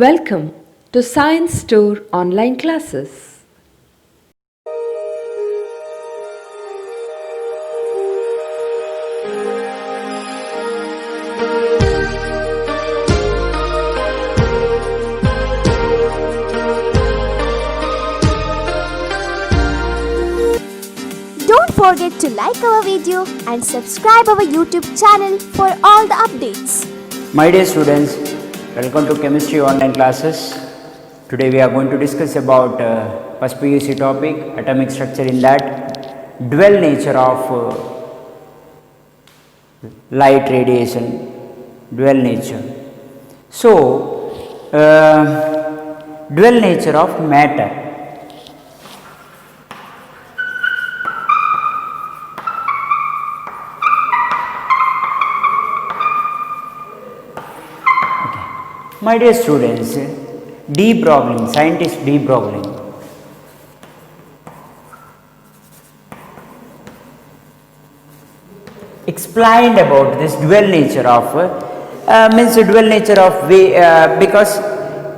Welcome to Science Store online classes. Don't forget to like our video and subscribe our YouTube channel for all the updates. My dear students, welcome to chemistry online classes. Today we are going to discuss about first PUC topic, atomic structure, in that dual nature of light radiation, dual nature. So, dual nature of matter. My dear students, de Broglie, scientist de Broglie, explained about this dual nature of because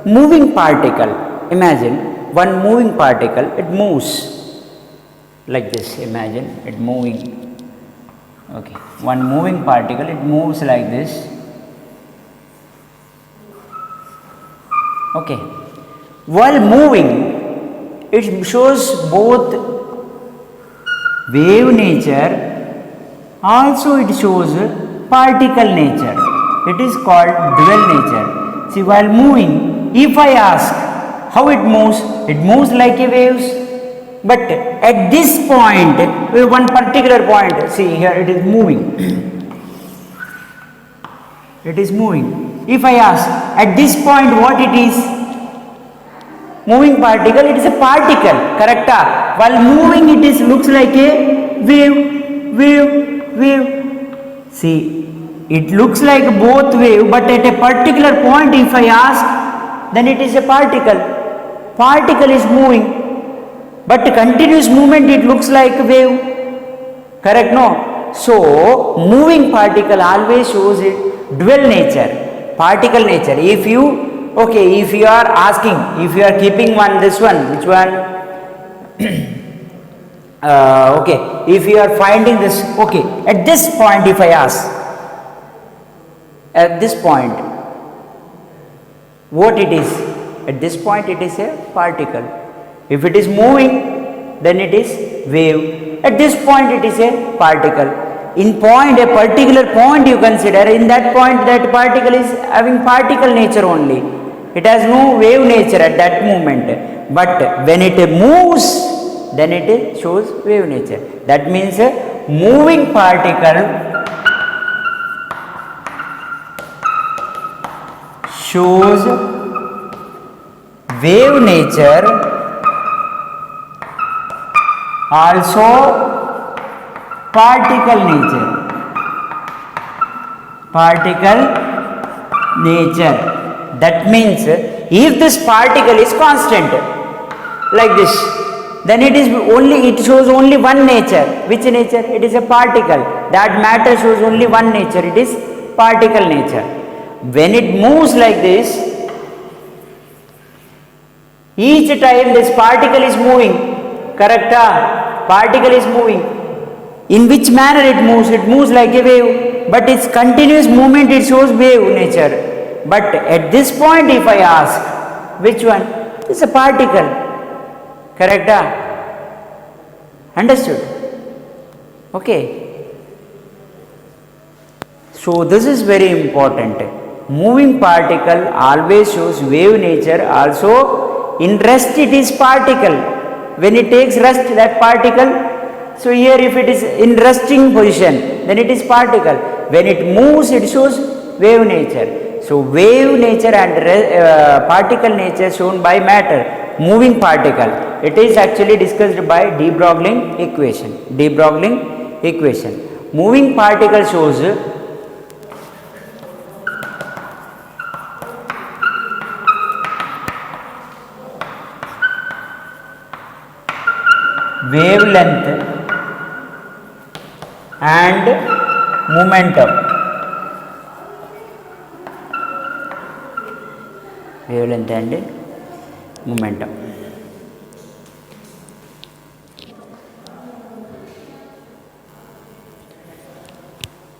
moving particle, imagine one moving particle, it moves like this, imagine it moving, okay, one moving particle, it moves like this. Okay, while moving, it shows both wave nature, also it shows particle nature. It is called dual nature. See, while moving, if I ask how it moves like a waves. But at this point, one particular point, see here it is moving. It is moving. If I ask at this point what it is, moving particle, it is a particle, correct? While moving it is looks like a wave. See, it looks like both wave, but at a particular point if I ask, then it is a particle. Particle is moving, but continuous movement it looks like a wave, correct? No. So, moving particle always shows it dual nature. Particle nature. If you are asking, if you are keeping which one, if you are finding this, at this point if I ask, at this point, what it is? At this point it is a particle. If it is moving, then it is wave. At this point it is a particle. In point, a particular point you consider, in that point that particle is having particle nature only. It has no wave nature at that moment. But when it moves, then it shows wave nature. That means a moving particle shows wave nature, also particle nature. That means if this particle is constant like this, then it shows only one nature. Which nature? It is a particle. That matter shows only one nature, it is particle nature. When it moves like this, each time this particle is moving, correct? Particle is moving. In which manner it moves? It moves like a wave, but its continuous movement it shows wave nature. But at this point if I ask, which one? It's a particle, correct? Understood? Okay. So this is very important. Moving particle always shows wave nature, also in rest it is particle. When it takes rest, that particle, so here if it is in resting position, then it is particle. When it moves, it shows wave nature. So wave nature and particle nature shown by matter, moving particle. It is actually discussed by de Broglie equation. De Broglie equation. Moving particle shows wavelength and momentum. wavelength and momentum.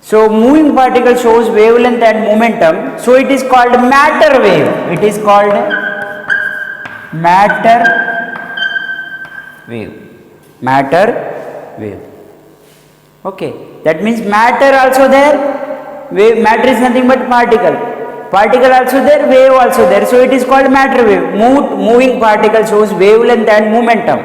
So moving particle shows wavelength and momentum, so it is called matter wave. It is called matter wave. Matter wave. Okay, that means matter also there. Wave, matter is nothing but particle. Particle also there, wave also there. So it is called matter wave. Moving particle shows wavelength and momentum.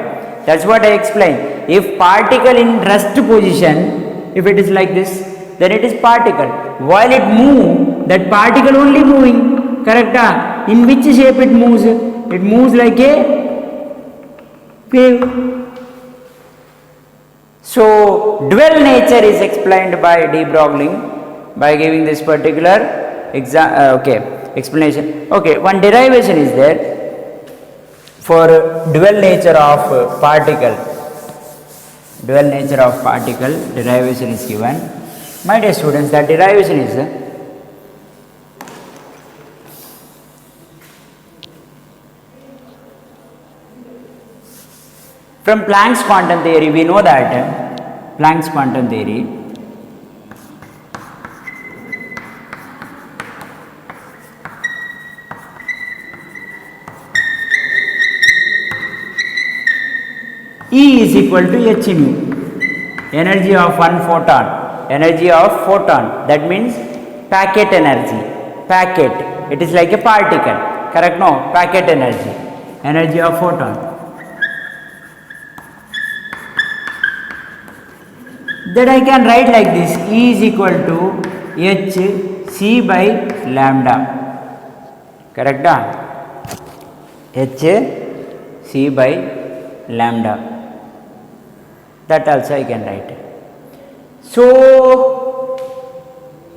That's what I explained. If particle in rest position, if it is like this, then it is particle. While it move, that particle only moving. Correct? In which shape it moves? It moves like a wave. So dual nature is explained by de Broglie by giving this particular explanation. Okay, one derivation is there for dual nature of particle. Dual nature of particle derivation is given. My dear students, that derivation is from Planck's quantum theory. We know that Planck's quantum theory, E is equal to h nu, energy of one photon. Energy of photon, that means packet energy. Packet, it is like a particle. Correct? No, packet energy. Energy of photon. That I can write like this: E is equal to h c by lambda. Correct? H c by lambda. That also I can write. So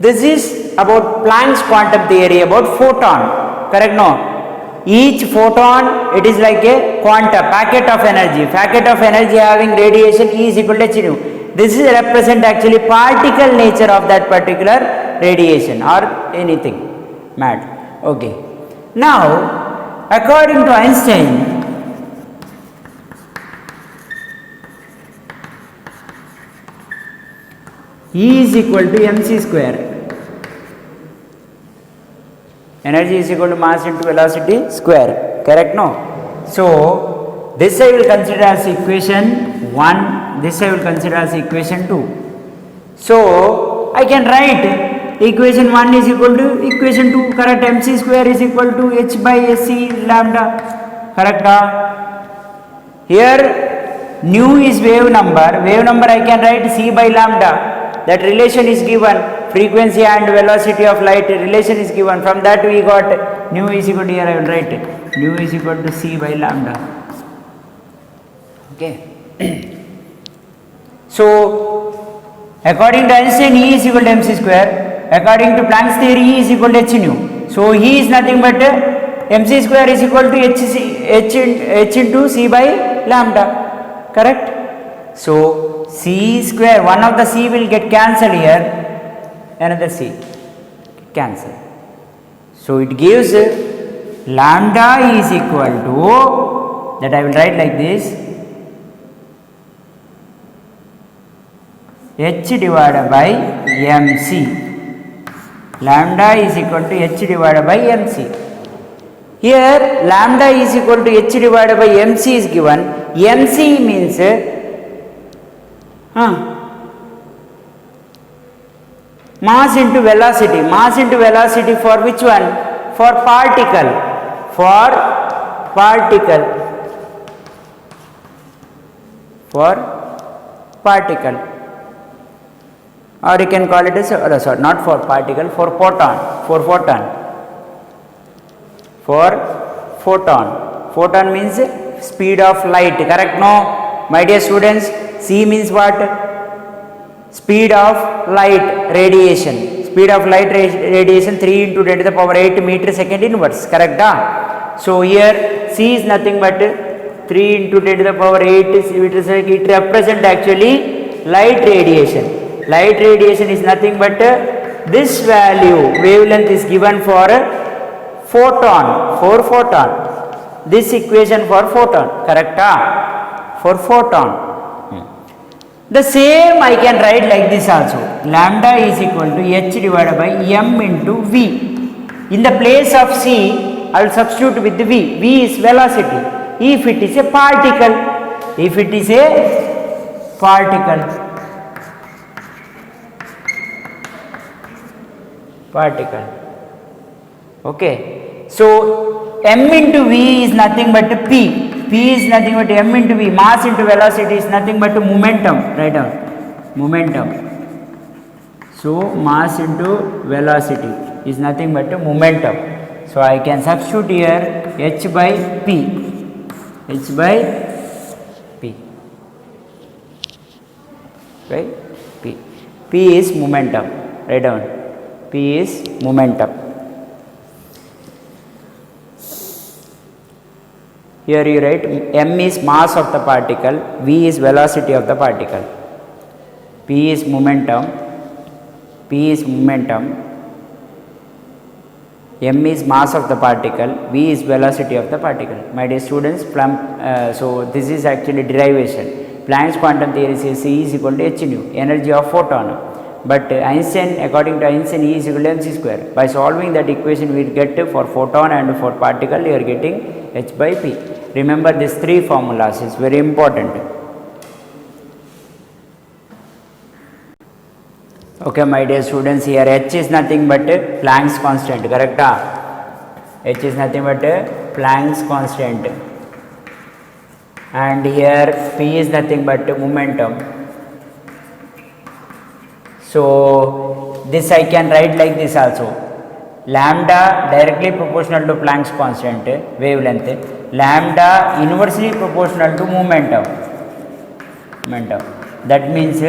this is about Planck's quantum theory about photon. Correct? No, each photon, it is like a quanta, packet of energy. Packet of energy having radiation E is equal to h nu. This is represent actually particle nature of that particular radiation or anything matter. Okay, now according to Einstein, E is equal to mc square. Energy is equal to mass into velocity square. Correct? No? So this I will consider as equation 1. This I will consider as equation 2. So I can write equation 1 is equal to equation 2. Correct? mc square is equal to h by sc lambda. Correct? Here nu is wave number. Wave number I can write c by lambda. That relation is given, frequency and velocity of light relation is given. From that we got nu is equal to, here I will write nu is equal to c by lambda. Okay. So according to Einstein, E is equal to mc square. According to Planck's theory, E is equal to h nu. So E is nothing but mc square is equal to h into c by lambda. Correct? So c square, one of the c will get cancelled here, another c cancel. So it gives lambda is equal to, that I will write like this, h divided by mc. Lambda is equal to h divided by mc. Here lambda is equal to h divided by mc is given. Mc means mass into velocity. Mass into velocity for which one? For particle. For particle. For particle. Or you can call it as, sorry, not for particle, for photon. For photon. For photon. Photon means speed of light. Correct? No, my dear students. C means what? Speed of light radiation. Speed of light radiation 3 into 10 to the power 8 meter second inverse. Correct? So here C is nothing but 3 into 10 to the power 8 meter second. It represents actually light radiation. Light radiation is nothing but this value, wavelength is given for Photon, for photon. This equation for photon, correct? For photon. The same I can write like this also. Lambda is equal to h divided by m into v. In the place of c, I will substitute with v. V is velocity. If it is a particle, if it is a particle, okay. So m into v is nothing but p. P is nothing but m into v. Mass into velocity is nothing but momentum. Write down momentum. So mass into velocity is nothing but momentum. So I can substitute here h by p. H by p. Right? P. P is momentum. Write down. P is momentum. Here you write m is mass of the particle, v is velocity of the particle, p is momentum, m is mass of the particle, v is velocity of the particle. My dear students, so this is actually derivation. Planck's quantum theory says E is equal to h nu, energy of photon. But Einstein, according to Einstein, E is equal to mc square. By solving that equation, we will get for photon and for particle, you are getting h by p. Remember these three formulas, is very important. Okay, my dear students, here h is nothing but Planck's constant, correct? H is nothing but Planck's constant. And here p is nothing but momentum. So this I can write like this also. Lambda directly proportional to Planck's constant wavelength. Lambda inversely proportional to momentum. That means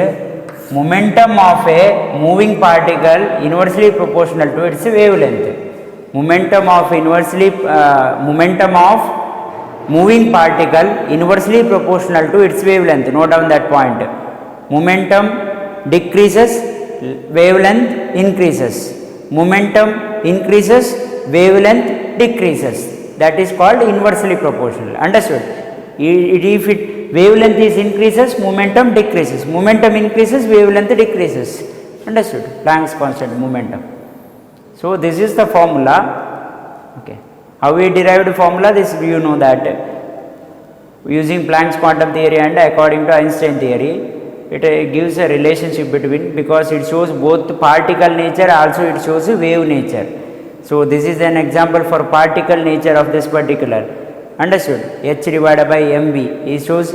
momentum of a moving particle inversely proportional to its wavelength. Momentum of moving particle inversely proportional to its wavelength. Note down that point. Momentum decreases, wavelength increases. Momentum increases, wavelength decreases. That is called inversely proportional. Understood? If wavelength is increases, momentum decreases. Momentum increases, wavelength decreases. Understood? Planck's constant momentum. So this is the formula. Okay. How we derived the formula? This you know that using Planck's quantum theory and according to Einstein theory, it gives a relationship between, because it shows both particle nature, also it shows wave nature. So this is an example for particle nature of this particular. Understood? H divided by mv, it shows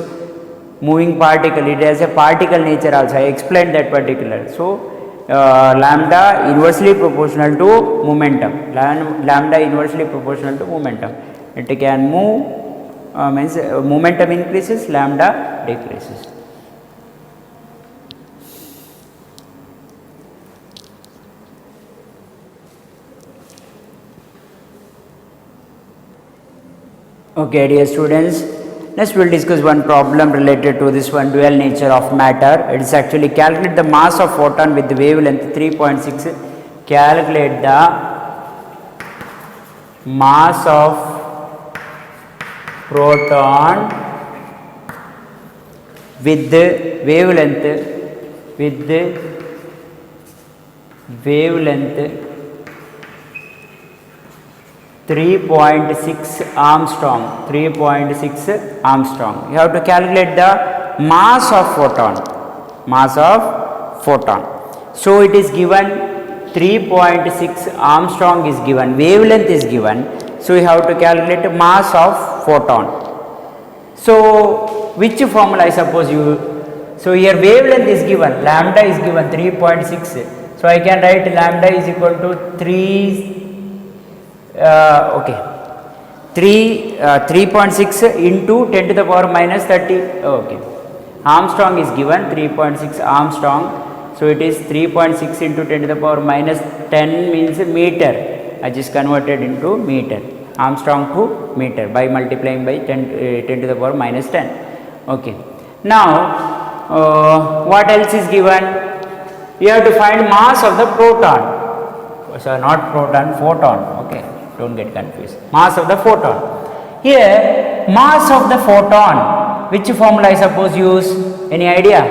moving particle, it has a particle nature also. I explained that particular. So lambda inversely proportional to momentum. Lambda inversely proportional to momentum. It can move, means momentum increases, lambda decreases. Okay, dear students, next we will discuss one problem related to this one, dual nature of matter. It is actually calculate the mass of photon with the wavelength 3.6. Calculate the mass of proton with the wavelength 3.6 Armstrong. 3.6 Armstrong. You have to calculate the mass of photon. So it is given 3.6 Armstrong is given, wavelength is given. So you have to calculate mass of photon. So which formula I suppose you? So here wavelength is given, lambda is given 3.6. So I can write lambda is equal to 3.6 into 10 to the power minus 30. Okay. Armstrong is given 3.6 Armstrong. So it is 3.6 into 10 to the power minus 10 means meter. I just converted into meter. Armstrong to meter by multiplying by 10 to the power minus 10. Okay. Now what else is given? You have to find mass of the proton. So not proton, photon. Okay. don't get confused. Mass of the photon. Here, mass of the photon, which formula I suppose use? Any idea?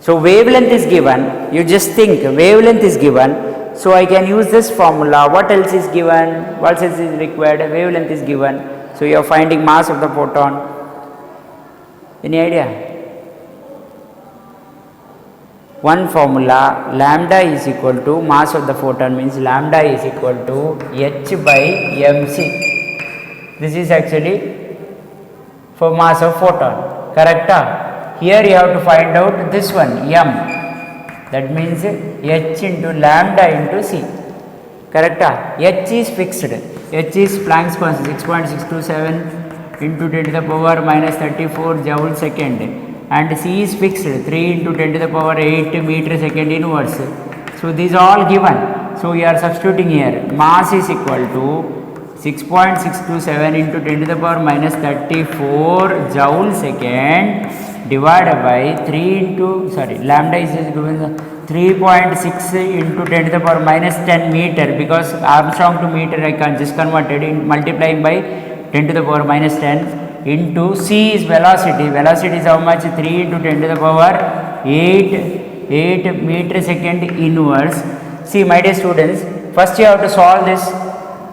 So wavelength is given, you just think wavelength is given, so I can use this formula. What else is given? What else is required? Wavelength is given, so you are finding mass of the photon. Any idea? One formula, lambda is equal to mass of the photon, means lambda is equal to h by mc. This is actually for mass of photon, correct? Here you have to find out this one, m, that means h into lambda into c, correct? H is fixed, h is Planck's constant 6.627 into 10 to the power minus 34 joule second, and c is fixed 3 into 10 to the power 8 meter second inverse. So these are all given, so we are substituting here. Mass is equal to 6.627 into 10 to the power minus 34 joule second divided by 3 into, lambda is given 3.6 into 10 to the power minus 10 meter, because Armstrong to meter I can just converted in multiplying by 10 to the power minus 10 into c is velocity. Velocity is how much? 3 into 10 to the power 8 meter second inverse. See my dear students, first you have to solve this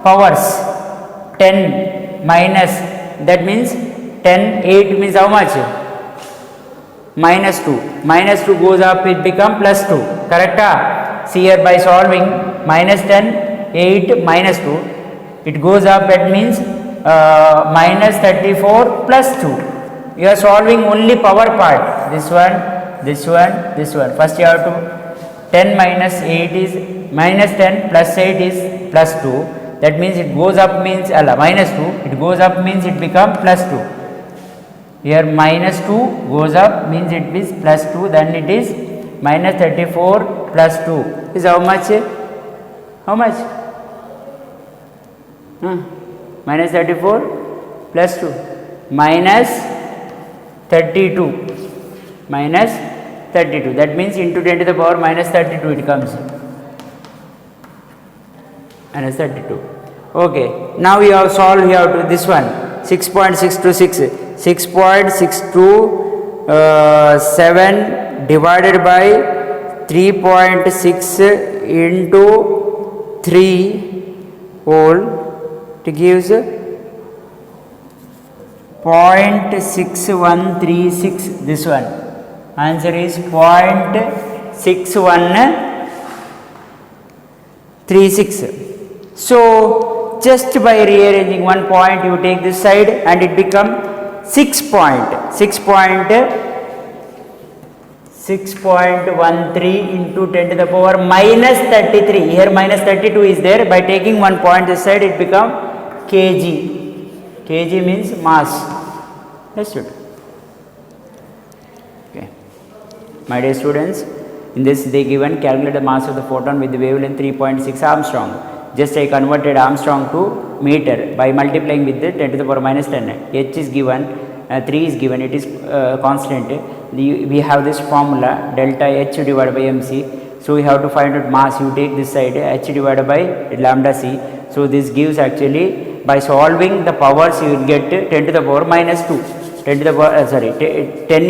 powers. 10 minus, that means 10, 8 means how much? Minus 2. Minus 2 goes up, it become plus 2, correct? See here by solving minus 10, 8, minus 2, it goes up, that means minus 34 plus 2. You are solving only power part, this one, this one, this one. First you have to, 10 minus 8 is, minus 10 plus 8 is plus 2. That means it goes up means minus 2, it goes up means it become plus 2. Here minus 2 goes up means it is plus 2, then it is minus 34 plus 2 is how much? How much? Minus 34 plus 2 minus 32, minus 32, that means into 10 to the power minus 32 it comes, minus 32. Okay, now we have solved here to this one, 6.626, 6.627 divided by 3.6 into 3 whole, it gives 0.6136, this one. Answer is 0.6136. So just by rearranging one point, you take this side and it become 6.13 into 10 to the power minus 33. Here minus 32 is there. By taking one point this side, it become kg. Kg means mass. Understood? Okay. My dear students, in this they given calculate the mass of the photon with the wavelength 3.6 Armstrong. Just I converted Armstrong to meter by multiplying with the 10 to the power minus 10. H is given, 3 is given, it is constant. We have this formula delta H divided by mc. So we have to find out mass. You take this side H divided by lambda c. So this gives actually, by solving the powers you will get 10 to the power minus 2. 10 to the power 10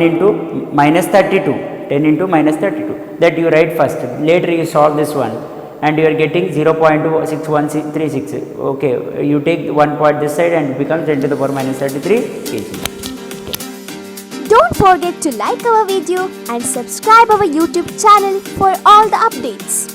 into minus 32. 10 into minus 32. That you write first. Later you solve this one and you are getting 0.6136. Okay, you take one point this side and it becomes 10 to the power minus 33 kg. Don't forget to like our video and subscribe our YouTube channel for all the updates.